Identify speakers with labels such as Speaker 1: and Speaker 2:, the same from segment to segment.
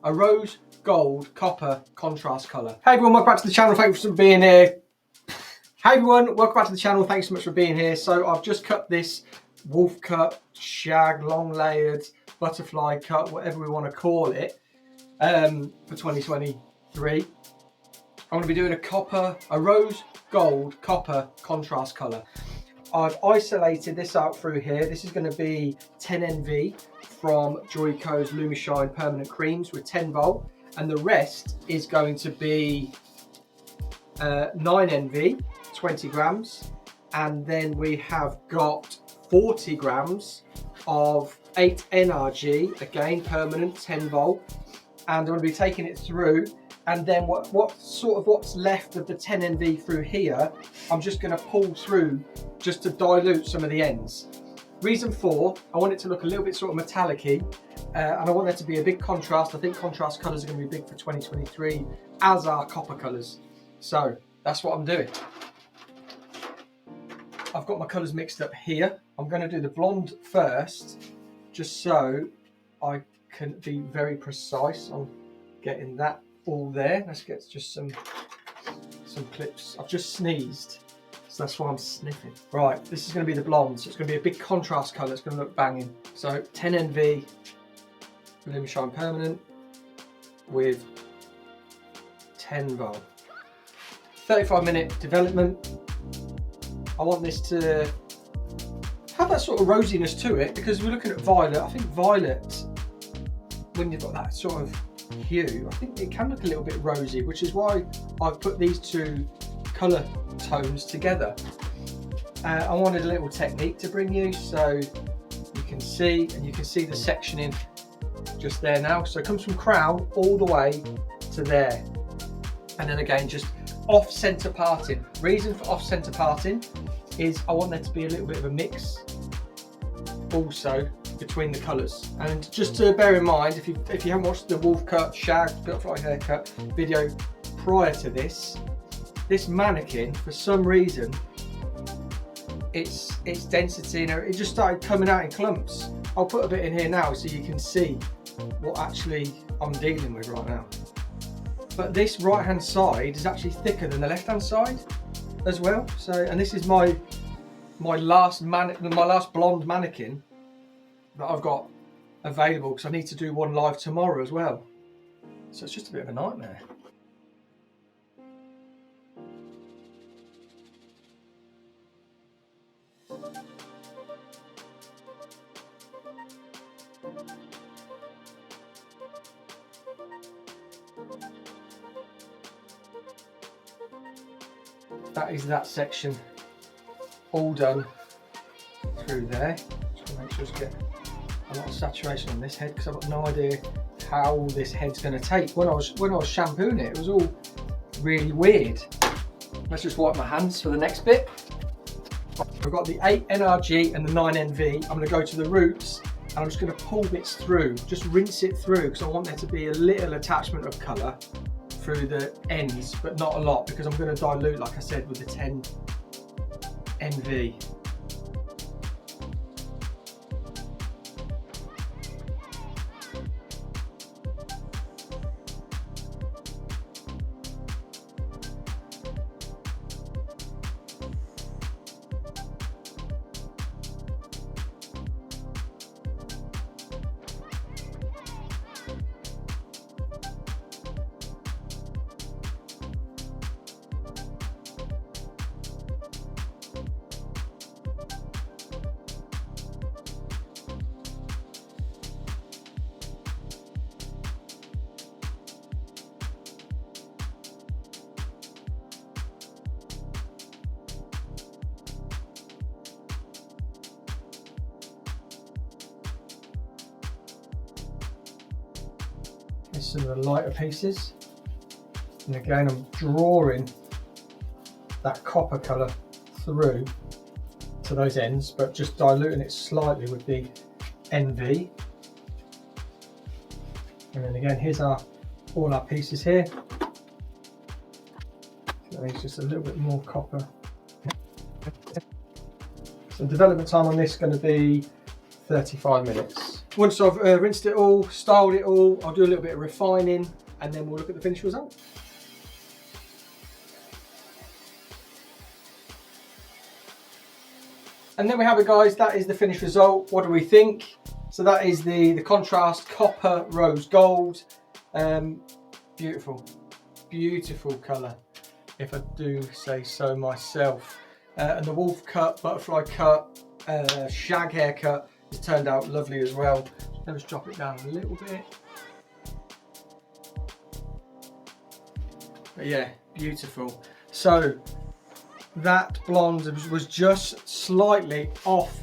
Speaker 1: a rose gold copper contrast colour. Hey everyone, welcome back to the channel. Thanks for being here. Hey everyone, welcome back to the channel. Thanks so much for being here. So I've just cut this wolf cut, shag, long layered, butterfly cut, whatever we want to call it, for 2023. I'm going to be doing a rose gold copper contrast colour. I've isolated this out through here. This is going to be 10 NV from Joico's Lumishine Permanent Creams with 10 volt, and the rest is going to be 9 NV, 20 grams, and then we have got 40 grams of 8 NRG, again permanent 10 volt, and I'm going to be taking it through. And then what's left of the 10 NV through here, I'm just going to pull through just to dilute some of the ends. Reason for, I want it to look a little bit sort of metallic-y, and I want there to be a big contrast. I think contrast colours are going to be big for 2023, as are copper colours. So that's what I'm doing. I've got my colours mixed up here. I'm going to do the blonde first, just so I can be very precise on getting that all there. Let's get just some clips. I've just sneezed, so that's why I'm sniffing. Right, this is going to be the blonde, so it's going to be a big contrast colour. It's going to look banging. So 10 NV Lumishine Permanent with 10 volt. 35-minute development. I want this to have that sort of rosiness to it, because we're looking at violet. I think violet, when you've got that sort of hue, I think it can look a little bit rosy, which is why I've put these two colour tones together. I wanted a little technique to bring you, so you can see, and you can see the sectioning just there now. So it comes from crown all the way to there, and then again just off centre parting. Reason for off centre parting is I want there to be a little bit of a mix also between the colours. And just to bear in mind, if you haven't watched the wolf cut, shag, butterfly haircut video prior to this mannequin, for some reason its density, it just started coming out in clumps. I'll put a bit in here now so you can see what actually I'm dealing with right now. But this right hand side is actually thicker than the left hand side as well. So, and this is my last blonde mannequin that I've got available, because I need to do one live tomorrow as well. So it's just a bit of a nightmare. That is that section all done through there. Just want to make sure to get a lot of saturation on this head, because I've got no idea how this head's going to take. When I was shampooing it, it was all really weird. Let's just wipe my hands for the next bit. I've got the 8 NRG and the 9 NV. I'm going to go to the roots, and I'm just going to pull bits through, just rinse it through, because I want there to be a little attachment of colour through the ends, but not a lot, because I'm going to dilute, like I said, with the 10 NV. Some of the lighter pieces, and again I'm drawing that copper colour through to those ends, but just diluting it slightly with the NV. And then again, here's all our pieces here. So it's just a little bit more copper. So development time on this is going to be 35 minutes. Once I've rinsed it all, styled it all, I'll do a little bit of refining, and then we'll look at the finished result. And there we have it, guys. That is the finished result. What do we think? So that is the contrast copper rose gold. Beautiful, beautiful colour, if I do say so myself. And the wolf cut, butterfly cut, shag haircut has turned out lovely as well. Let's drop it down a little bit. But yeah, beautiful. So that blonde was just slightly off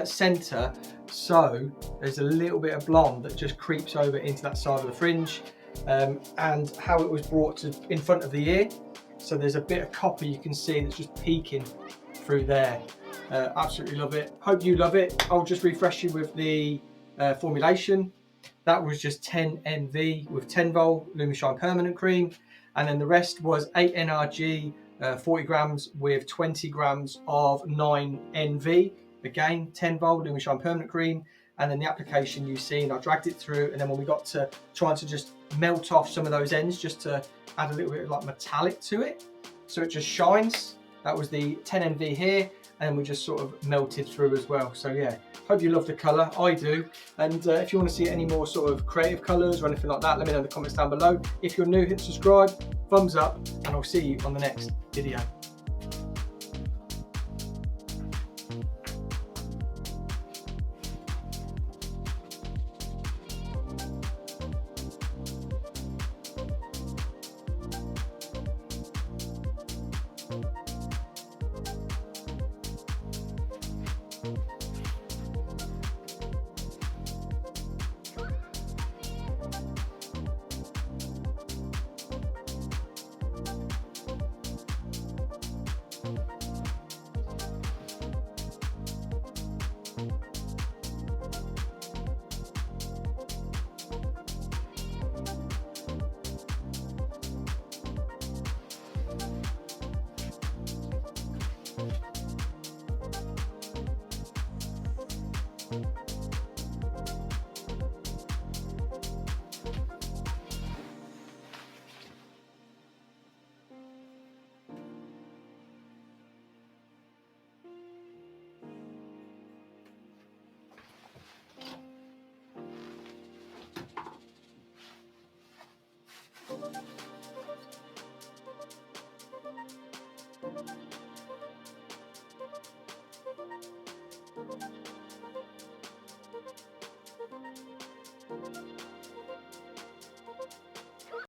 Speaker 1: centre, so there's a little bit of blonde that just creeps over into that side of the fringe, and how it was brought to in front of the ear. So there's a bit of copper you can see that's just peeking through there. Absolutely love it. Hope you love it. I'll just refresh you with the formulation. That was just 10 NV with 10 volt Lumishine permanent cream, and then the rest was 8 NRG, 40 grams with 20 grams of 9 NV, again 10 volt Lumishine permanent cream. And then the application you've seen, I dragged it through, and then when we got to trying to just melt off some of those ends, just to add a little bit of like metallic to it, so it just shines. That was the 10 NV here, and we just sort of melted through as well. So yeah, hope you love the colour. I do. And if you want to see any more sort of creative colours or anything like that, let me know in the comments down below. If you're new, hit subscribe, thumbs up, and I'll see you on the next video.